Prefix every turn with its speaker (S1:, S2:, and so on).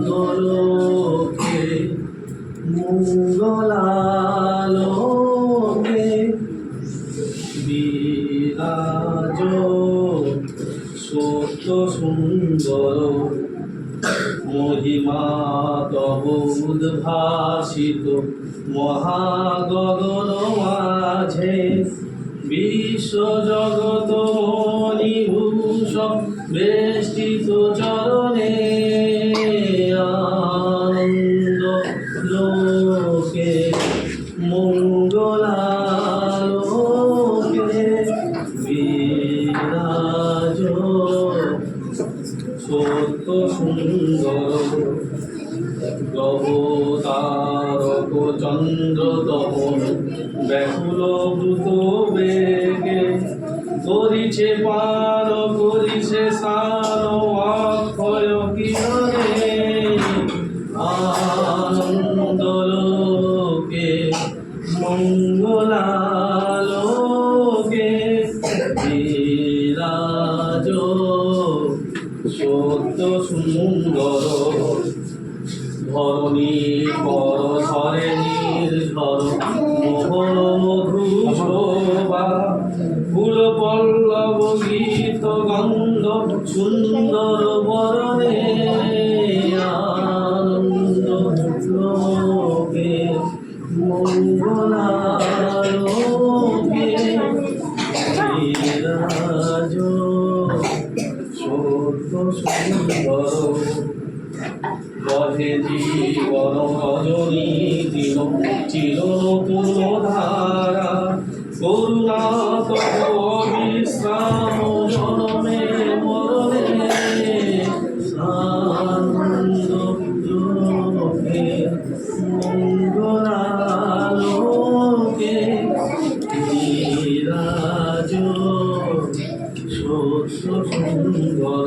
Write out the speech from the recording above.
S1: আনন্দলোকে মঙ্গলালোকে বিরাজ সত্য সুন্দর মহিমা তব উদ্ভাসিত মহাগগন মাঝে বিশ্ব জগত মণিভূষণ বেষ্টিত চরণে আনন্দ লোকে মঙ্গলালোকে বিরাজ সত্য সুন্দর গ্রহ তারক চন্দ্র তপন ব্যাকুল দ্রুত বেগে করিছে পার করিছে সার অক্ষয় কিরণে আনন্দ লোকে মঙ্গলালোকে বিরাজ সত্য সুন্দর ধরণী পর ধরে নির্ঝর মোহন মধু শোভা ফুল পল্লব গীত গন্ধ সুন্দর বরণে আনন্দ লোকে মঙ্গলালোকে বিরাজ সত্য সুন্দর বহে জীবন রজনী দিন চির নতুন ধারা করুণা তব বিশ্রাম জনমে মরণে আনন্দ লোকে মঙ্গলালোকে বিরাজ সত্য সুন্দর।